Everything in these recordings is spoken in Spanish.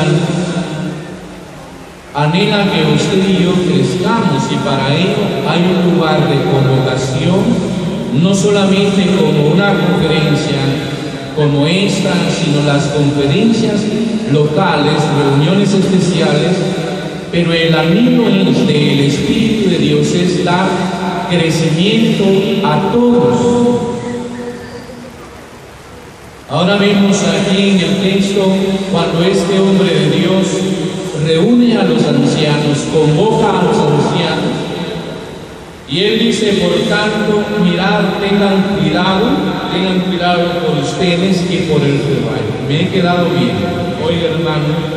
Santo anhela que usted y yo crezcamos, y para ello hay un lugar de convocación, no solamente como una conferencia como esta, sino las conferencias locales, reuniones especiales, pero el anhelo del Espíritu de Dios es dar crecimiento a todos. Ahora vemos aquí en el texto cuando este hombre de Dios reúne a los ancianos, convoca a los ancianos, y él dice: por tanto, mirad, tengan cuidado por ustedes y por el rebaño. Me he quedado bien. Oiga, hermano.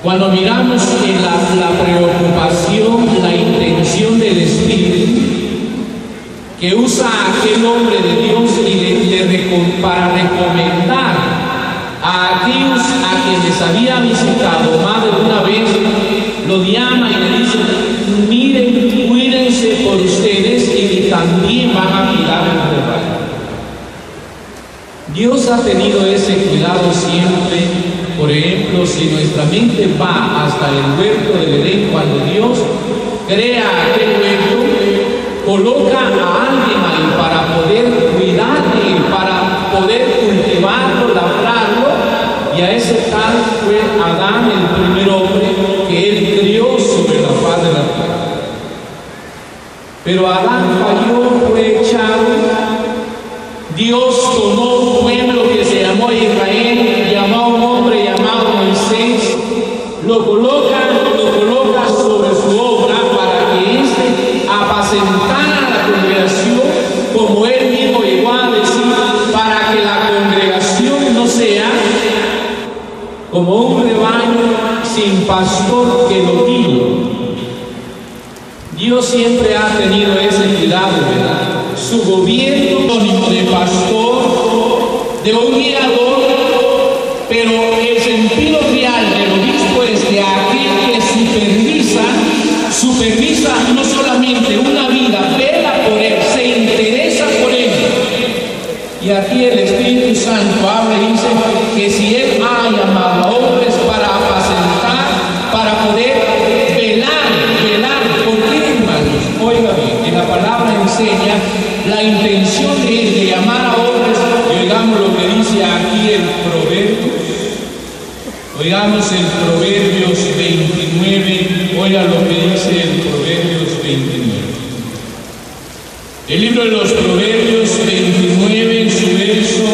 Cuando miramos la preocupación, la intención del Espíritu que usa a aquel hombre de Dios para recomendar a aquellos a quienes había visitado más de una vez, lo llama y le dice: miren, cuídense por ustedes y también van a cuidar el rebaño. Dios ha tenido ese cuidado siempre. Por ejemplo, si nuestra mente va hasta el huerto del Edén, cuando Dios crea aquel huerto, coloca a alguien ahí para poder cuidarle, para poder cultivarlo, labrarlo, y a ese tal fue Adán, el primer hombre que él crió sobre la faz de la tierra. Pero Adán falló, fue echado. Dios tomó un pueblo que se llamó Israel, llamó a un hombre llamado Moisés, lo coloca sobre su obra para que éste apacentara la congregación, como él mismo llegó a decir, para que la congregación no sea como un rebaño sin pastor que lo guíe. Dios siempre ha tenido ese cuidado, ¿verdad? Su gobierno de pastor, de un guiador, pero el sentido real del obispo es de aquel que supervisa no solamente una vida, vela por él, se interesa por él. Y aquí el Espíritu Santo habla y dice que si él ha llamado a hombres para apacentar, para poder velar, ¿por qué, hermanos? Oiga bien, que la palabra enseña la intención de llamar a hombres, y oigamos lo que dice aquí el Proverbio. Oigamos el Proverbios 29, oiga lo que dice el Proverbios 29. El libro de los Proverbios 29, en su verso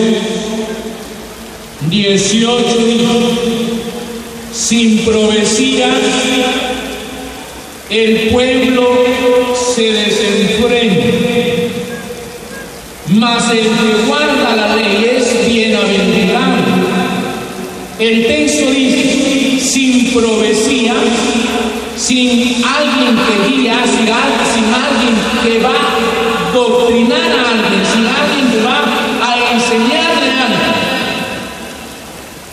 18, sin profecía el pueblo se desenfrena, mas el que guarda la ley es bienaventurado. El texto dice: sin profecía, sin alguien que guía, sin alguien que va a doctrinar a alguien, sin alguien que va a enseñarle a alguien.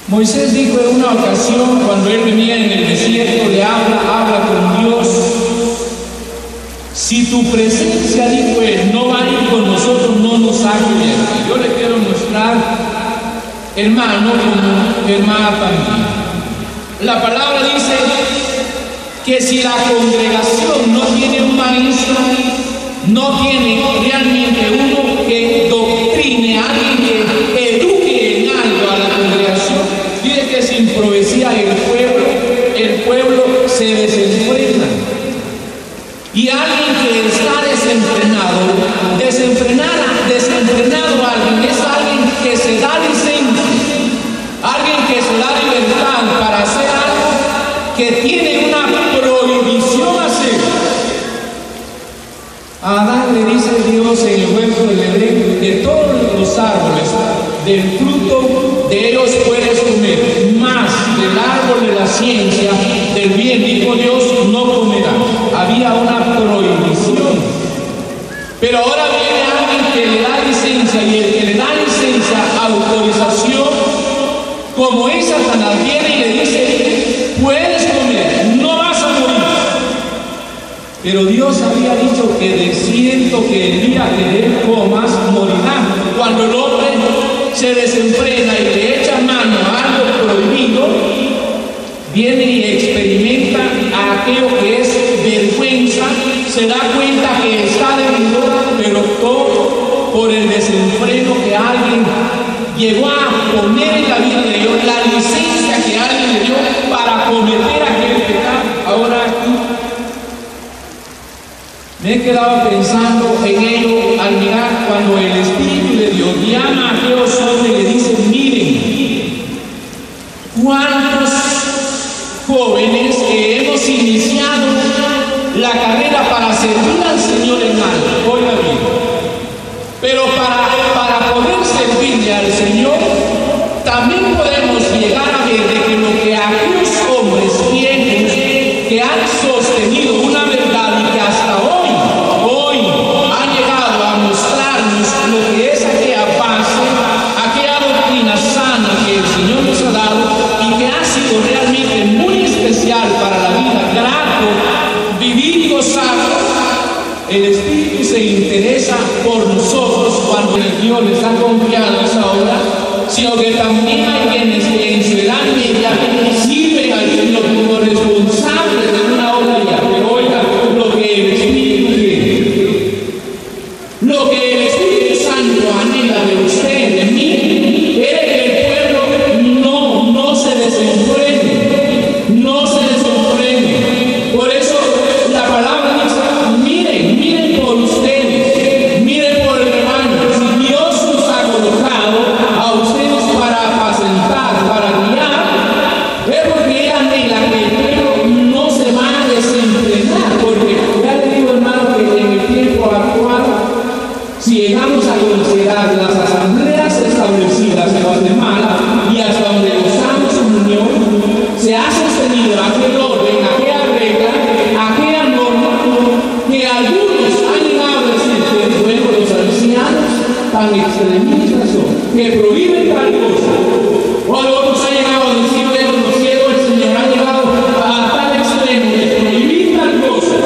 Moisés dijo en una ocasión, cuando él venía en el desierto, le habla con Dios: si tu presencia, dijo él, no va a ir con nosotros, no nos saques de aquí. Yo le quiero mostrar, hermano, como hermana también. La palabra dice que si la congregación no tiene un maestro, no tiene realmente uno que doctrine, alguien que eduque en algo a la congregación, dice que sin profecía el pueblo se desenfrena. Y alguien que está desenfrenado alguien, es alguien que se da licencia, alguien que se da libertad para hacer algo que tiene una prohibición hacer. A Adán le dice Dios en el huerto del Edén: de todos los árboles del fruto de ellos puedes comer, mas del árbol de la ciencia del bien, dijo Dios, no comerás. Había una prohibición. Pero ahora viene alguien que le da licencia, y el que le da licencia, autorización, como es Satanás, viene y le dice: puedes comer, no vas a morir. Pero Dios había dicho que de cierto que el día que él comas morirá. Cuando el hombre se desenfrena y le echa mano a algo aquello que es vergüenza, se da cuenta que está debido, pero todo por el desenfreno que alguien llegó a poner en la vida de Dios, la licencia que alguien le dio para cometer aquel pecado. Ahora aquí me he quedado pensando en ello al mirar cuando el Espíritu de Dios llama a aquellos hombres y le dice: miren, cuántos jóvenes que hemos iniciado la carrera para servir al Señor en algo, oiga bien, pero para poder servirle al Señor, también podemos llegar a ver de que lo que aquellos hombres viejos que han sostenido una verdad y que hasta hoy han llegado a mostrarnos lo que es aquella base, aquella doctrina sana que el Señor nos ha dado y que ha sido realmente muy especial para la vida, grato, vivir y gozar. El Espíritu se interesa por nosotros cuando Dios les ha confiado esa obra, sino que también hay quienes que en su edad media sirven al Señor como responsables de una obra ya. Pero oiga, lo que el Espíritu quiere, lo que el Espíritu Santo anhela de usted, de mí, es que el pueblo no se desenfrene, no se desenfrene. Por eso la palabra dice: miren por ustedes, miren por el hermano. Si Dios nos ha colocado a ustedes para apacentar, para guiar, es porque Él anhela que el pueblo no se va a desenfrenar. Porque ya le digo, hermano, que en el tiempo actual, si llegamos a considerar las asambleas establecidas en Guatemala y hasta donde gozamos en unión, se ha sostenido aquel orden, aquella regla, aquella norma que algunos han llegado a decir que, bueno, los ancianos tan extremistas son, que prohíben tal cosa, o otros han llegado a decir, bueno, los ciegos del Señor han llegado a tal extremo de prohibir tal cosa.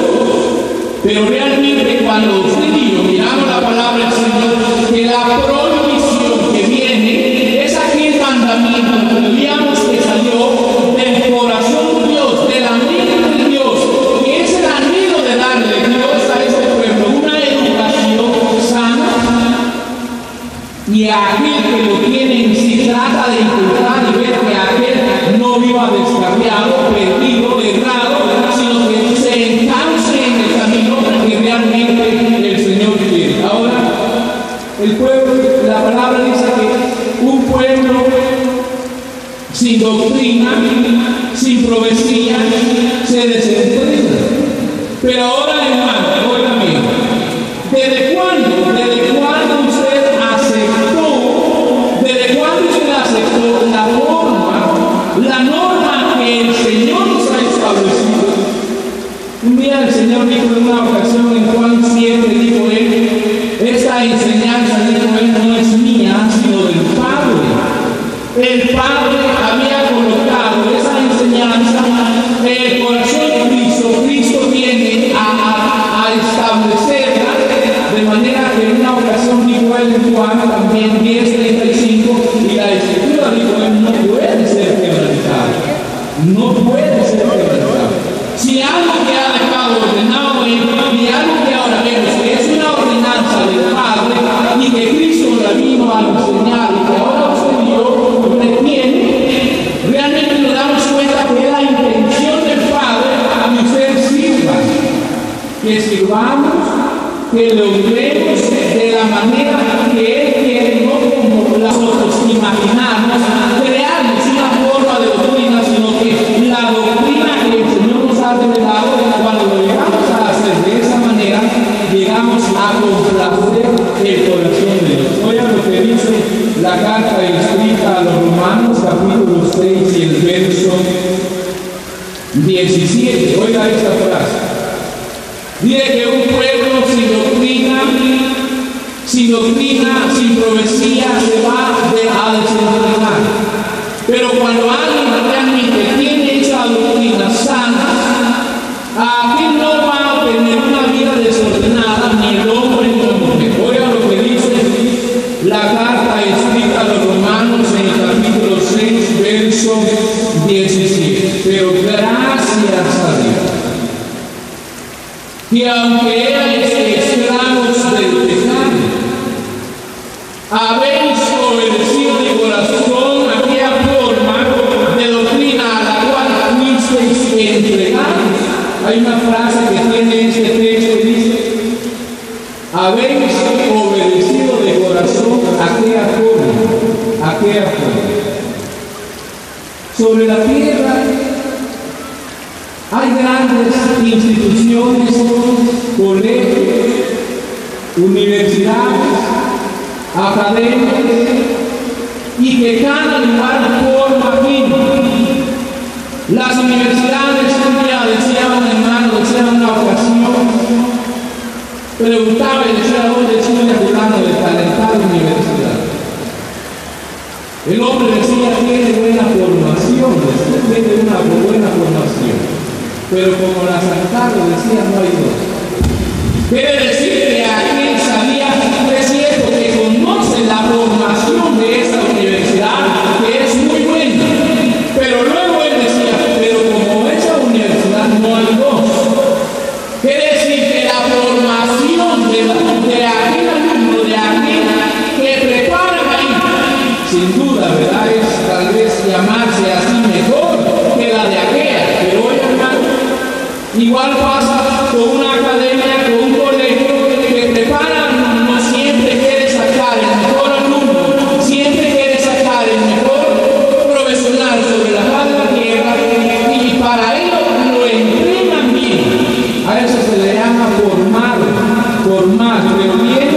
Pero realmente cuando usted y yo miramos la palabra del Señor, que la prohibición que viene es aquel mandamiento que veíamos que salió del corazón de Dios, de la mente de Dios, que es el anhelo de darle Dios a este pueblo una educación sana, y a aquel que lo tiene, si trata de inculcar y ver que aquel no viva descarriado, perdido, errado, sino que se encauce en el camino que realmente el Señor quiere. Ahora, el pueblo, la palabra dice que un pueblo sin doctrina, sin profecía, se desenfrena. Pero ahora, hermano, oiga bien, ¿desde cuándo usted aceptó la norma que el Señor nos ha establecido? Un día el Señor dijo en una ocasión en Juan 7, dijo Él: esta enseñanza, dijo Él, no es mía, sino del Padre. El Padre había colocado esa enseñanza en el corazón de Cristo. Cristo viene a establecerla, de manera que en una ocasión dijo Él en Juan también 10:35, y la Escritura dijo Él: no puede ser quebrantado, no puede ser quebrantado. Si algo que ha dejado ordenado Él, y algo que ahora vemos que es una ordenanza del Padre, y que Cristo la vino a enseñar, y que ahora usted y yo retiene, realmente nos damos cuenta que es la intención del Padre que usted sirva, que sirvamos, que lo honremos de la manera que Él quiere, no como nosotros imaginamos, crearnos una forma de doctrina, sino que la doctrina que el Señor nos ha revelado, cuando lo llegamos a hacer de esa manera, llegamos a complacer el corazón de Dios. Oigan lo que dice la carta escrita a los Romanos, capítulo 6 y el verso 17. Oiga esta frase. Dice que un pueblo sin doctrina, sin profecía, se va a desenfrenar. Pero cuando alguien realmente tiene esa doctrina sana, aquí no va a tener una vida desordenada, ni el hombre ni la mujer. Oiga lo que dice la carta escrita a los Romanos en el capítulo 6, verso 17. Pero gracias a Dios, Sobre la tierra hay grandes instituciones, colegios, universidades, academias, y que cada lugar forma fin. Las universidades, un día decía un hermano, decía en una ocasión, preguntaba y decía: ¿dónde estudia fulano de talentada universidad? El hombre decía: tiene buena formación, tiene una buena formación, pero como la San Carlos decía, no hay dos. Quiere decir que aquel sabía, es cierto, que conoce la formación de esa universidad, que es muy buena, pero luego él decía: pero como esa universidad no hay dos. Quiere decir que la formación de aquel alumno, de aquel que prepara ahí, sin duda, ¿verdad?, es tal vez llamarse así mejor que la de aquella. Pero oye, hermano, igual pasa con una academia, con un colegio que prepara, no siempre quiere sacar el mejor alumno, siempre quiere sacar el mejor profesional sobre la faz de la tierra, y para ello lo entrenan bien. A eso se le llama formar, pero bien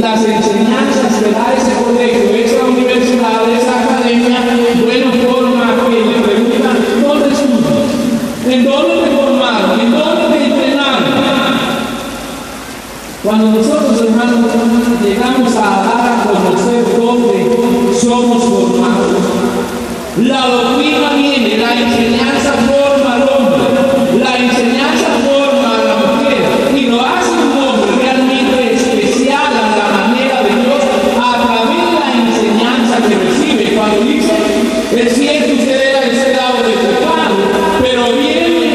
las enseñanzas que da ese colegio, esa universidad, esa academia, bueno, forma que le preguntan: ¿dónde estudias? ¿En dónde te formaron? ¿En dónde te entrenaron? Cuando nosotros, hermanos, llegamos a dar a conocer dónde somos formados, la doctrina viene, la enseñanza forma al hombre, la enseñanza forma a la mujer, y lo hace un hombre realmente especial a la manera de Dios a través de la enseñanza que recibe. Cuando dice: es cierto, usted era esclavo de pecado, pero viene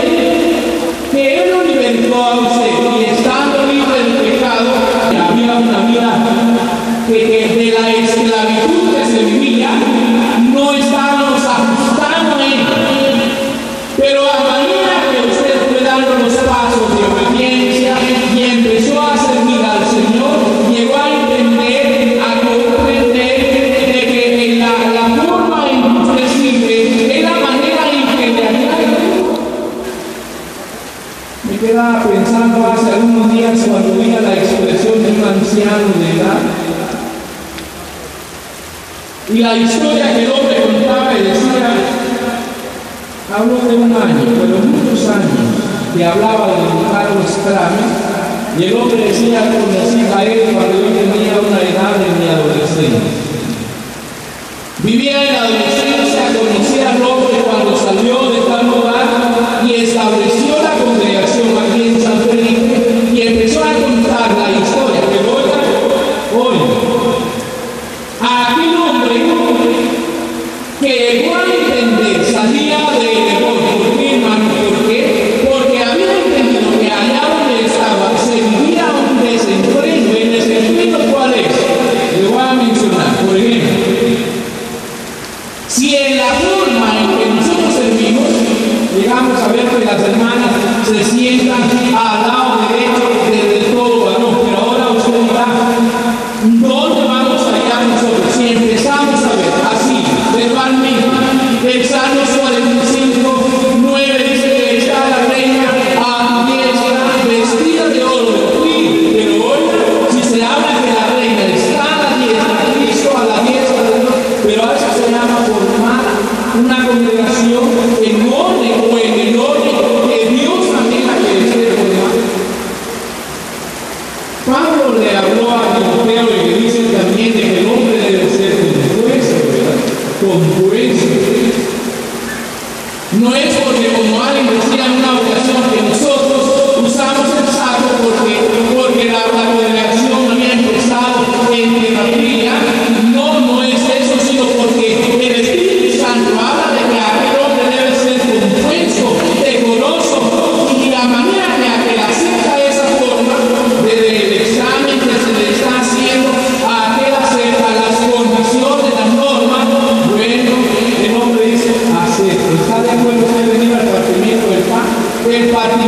que Él lo libertó a usted, y estando libre del pecado, había una vida que de la esclavitud que se vivía, no estábamos ajustando a Él. Pero a manera que usted fue dando los pasos de obediencia y empezó a servir al Señor, llegó a entender, a comprender de que la forma en que usted sirve es la manera en que le agrada. Me quedaba pensando hace algunos días cuando oía la expresión de un anciano de edad, y la historia que el hombre contaba, y decía, habló de un año, pero muchos años, que hablaba de don Carlos Kramer, y el hombre decía: conocí a él cuando yo tenía una edad de mi adolescencia. Vivía en la adolescencia, conocí al hombre cuando salió de tal lugar y estableció la congregación aquí en San Felipe, y empezó a contar la historia. Pero oiga, a aquel hombre que llegó a entender, salía de error. ¿Por qué, hermano? ¿Por qué? Porque había entendido que allá donde estaba se vivía un desenfreno. ¿El desenfreno cuál es? Le voy a mencionar. Por ejemplo, si en la forma en que nosotros servimos, llegamos a ver que las hermanas se sientan al lado derecho de todo varón, pero ahora usted dirá: ¿dónde vamos a llegar nosotros? Si empezamos a ver así, verbalmente, el Salmo 45, 9 dice que está la reina a diestra, vestida de oro de Ofir. Pero oiga, si se habla que la reina está a la diestra, Cristo a la diestra de Dios, pero a eso se llama formar una congregación en orden, o en el orden que Dios también la quiere ser formada. Pablo le habló a Timoteo y le dice también de que el hombre debe ser compuesto, ¿verdad? Compuesto. No es porque, como alguien decía en una ocasión, que nosotros usamos el saco porque la congregación había empezado en terapia. No es eso, sino porque el Espíritu Santo habla de que aquel hombre debe ser compuesto, decoroso, y la manera en que acepta esa forma del examen que se le está haciendo a aquel acerca las condiciones, las normas, bueno, el hombre dice: acepto. ¿Está de acuerdo usted venir al partimiento del pan? El partimiento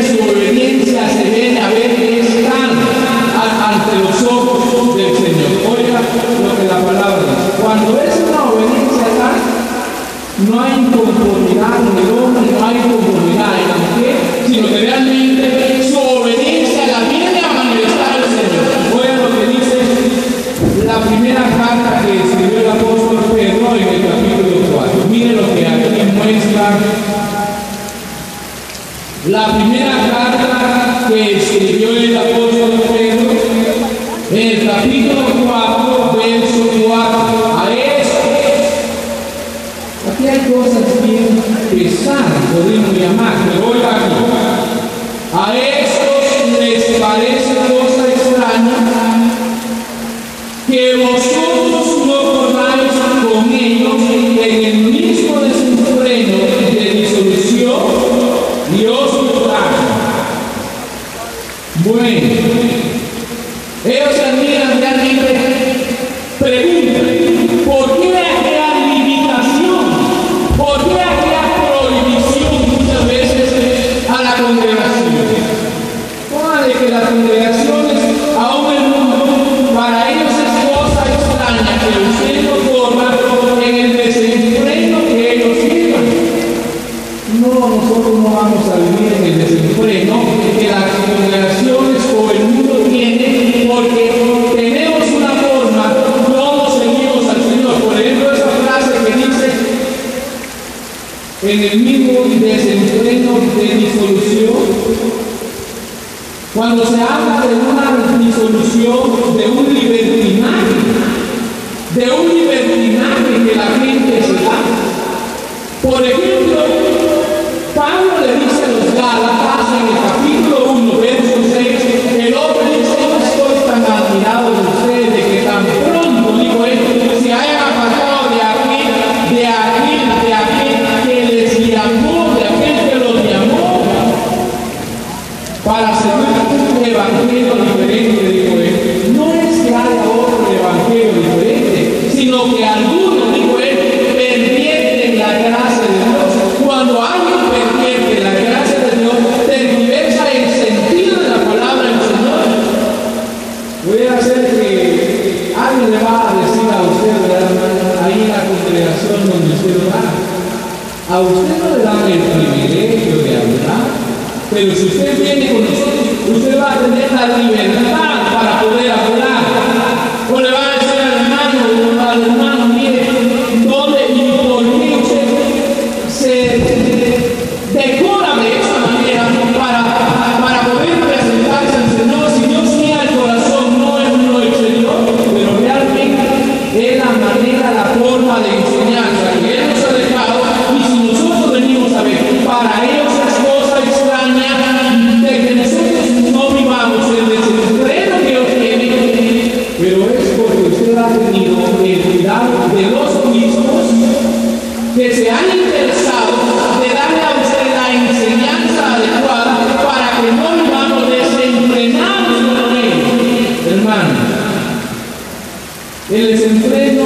realmente su obediencia se ve a ver que es tal ante los ojos del Señor. Oiga lo que la palabra dice. Cuando es una obediencia tal, no hay inconformidad en el hombre, no hay inconformidad en la mujer, sino que realmente su obediencia la viene a manifestar el Señor. Oiga lo que dice la primera carta que escribió el apóstol Pedro en el capítulo 4. Mire lo que aquí muestra. La primera carta que escribió el apóstol Pedro en el capítulo 4, verso 4. A eso, aquí hay cosas bien pesadas, podemos llamar, pero oiga aquí. A estos les parece cosa extraña que vosotros no corráis con ellos en el mismo desenfreno de disolución y os trajo. Bueno, ellos se admiran realmente, preguntan, ¿por qué aquella limitación? ¿Por qué aquella prohibición muchas veces a la congregación? Póngale que las congregaciones, aún el mundo, para ellos es cosa extraña que usted no corra en el desenfreno que ellos llevan. No, nosotros no vamos a vivir en el desenfreno que las congregaciones o el mundo tiene, porque tenemos una forma, todos seguimos al Señor. Por ejemplo, esa frase que dice, en el mismo desenfreno de disolución. Cuando se habla de una disolución, de un libertinaje que la gente se da. Por ejemplo, Pablo le dice a los Gálatas en el capítulo 1, verso 6, el hombre dice, no estoy tan admirado de ustedes, de que tan pronto, digo esto, se hayan apartado de aquel que les llamó, de aquel que los llamó, para seguir un evangelio diferente, digo él. No es que haya otro evangelio diferente, sino que algunos, digo él, pervierten la gracia de Dios. Cuando alguien pervierte la gracia de Dios, tergiversa el sentido de la palabra del Señor. Puede ser que alguien le va a decir a usted, ¿verdad? Ahí en la congregación donde usted va, a usted no le dan el privilegio de hablar, pero si usted viene con nosotros, usted va a tener la libertad para poder hablar. O le va a decir al hermano, mire, ¿dónde y por qué usted se decora de esa manera para poder presentarse al Señor? Si Dios mira el corazón, no es lo exterior, pero realmente es la manera, la forma de enseñanza que Él nos ha dejado. Y si nosotros venimos a ver, para ellos es cosa extraña de que nosotros no vivamos el desenfreno que ellos tienen, pero es porque usted ha tenido el cuidado de los mismos que se han interesado de darle a usted la enseñanza adecuada para que no vivamos desenfrenados con ellos. Hermano, el desenfreno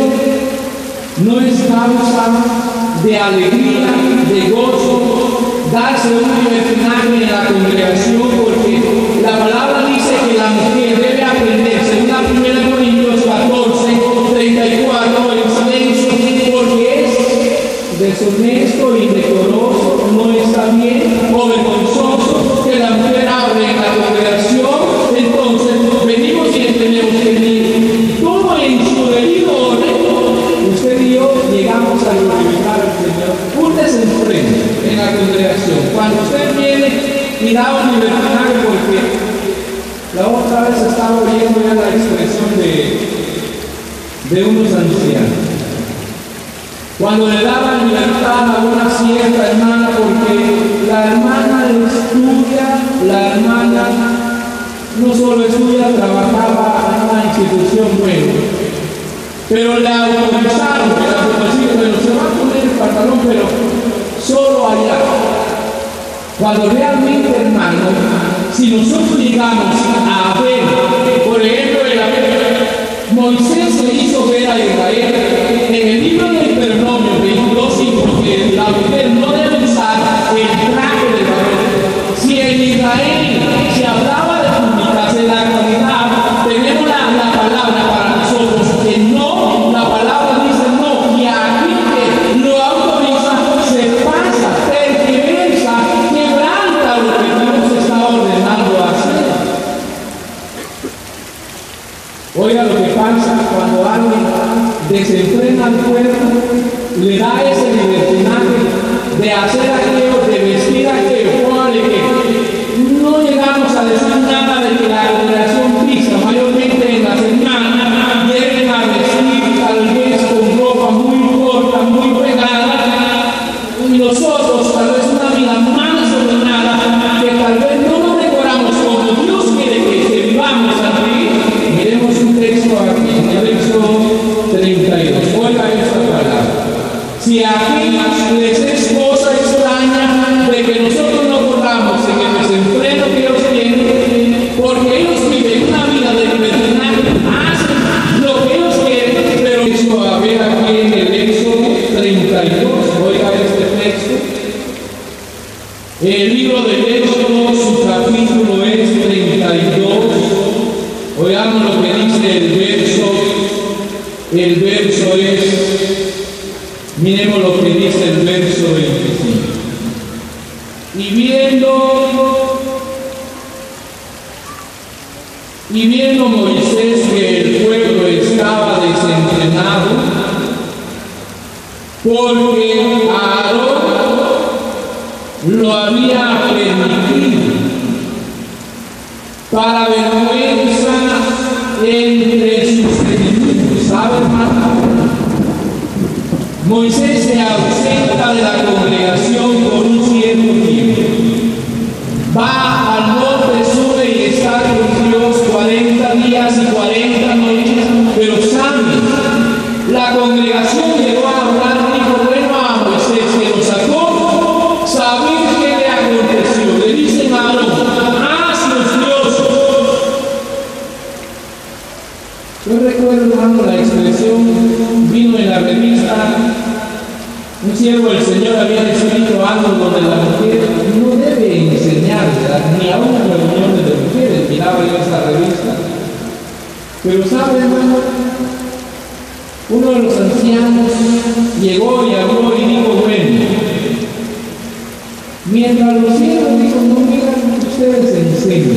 no es causa de alegría, de gozo, darse un libertinaje en la congregación, porque la palabra dice que la mujer debe aprender, según la 1 Corintios 14, 34, en silencio, porque es deshonesto, indecoroso, no está bien, o vergonzoso que la mujer hable en la congregación. Entonces venimos y entendemos que todo en su debido orden, usted y yo llegamos a glorificar al Señor. Un desenfreno en la congregación. Cuando usted viene y da un libertinaje, porque la otra vez estaba oyendo ya la expresión de unos ancianos. Cuando le daban libertad a una cierta hermana, porque la hermana estudia, la hermana no solo estudia, trabajaba en una institución buena, pero le autorizaron que la profesora, pero se va a poner el pantalón, pero solo allá. Cuando realmente, hermano, si nosotros llegamos a ver, por ejemplo, Moisés se hizo ver a Israel en el libro de Deuteronomio 22:5, que la mujer no debe usar el traje del varón. Si en Israel Israel se hablaba de públicas, en la actualidad tenemos la palabra para nosotros que no, la palabra dice no, y aquí que lo autoriza se pasa, tergiversa, quebranta lo que Dios está ordenando hacer. Oiga lo que pasa cuando alguien desenfrena al pueblo, le da ese libertinaje de hacer aquello, de vestir aquello, póngale que no llegamos a decir nada de que la congregación crista, mayormente en la semana, vienen a vestir tal vez con ropa muy corta, muy pegada, y nosotros tal vez una vida más ordenada, que tal vez no nos decoramos como Dios quiere que vivamos aquí. Miremos un texto aquí, en el Éxodo 32. Oiga esta palabra. Si aquí les es cosa extraña de que nosotros no corramos en el desenfreno que ellos tienen, porque ellos viven una vida de libertinaje, hacen lo que ellos quieren, pero eso a ver aquí en el Éxodo 32, oiga este texto. El libro del Éxodo, su capítulo es 32. Oigamos lo que dice el verso es, miremos lo que dice el verso 25. Y viendo Moisés que el pueblo estaba desenfrenado, porque Aarón lo había permitido, para vergüenza entre sus enemigos. ¿Sabe, hermano? Moisés se ausenta de la congregación por un cierto tiempo. Va al norte, sube y está con Dios 40 días y 40 noches. Pero sabe, la congregación llegó a hablar, dijo, bueno, a Moisés que lo sacó, ¿sabéis qué le aconteció? Le dicen a Aarón, haznos Dios. Yo recuerdo, hermano, la expresión vino en la revista. Un siervo del Señor había escrito algo donde la mujer no debe enseñar, ni a una reunión de mujeres. Miraba yo esa revista. Pero sabe, hermano, uno de los ancianos llegó y habló y dijo, bueno, mientras los siervos dijo, no, mira, ustedes enseñan.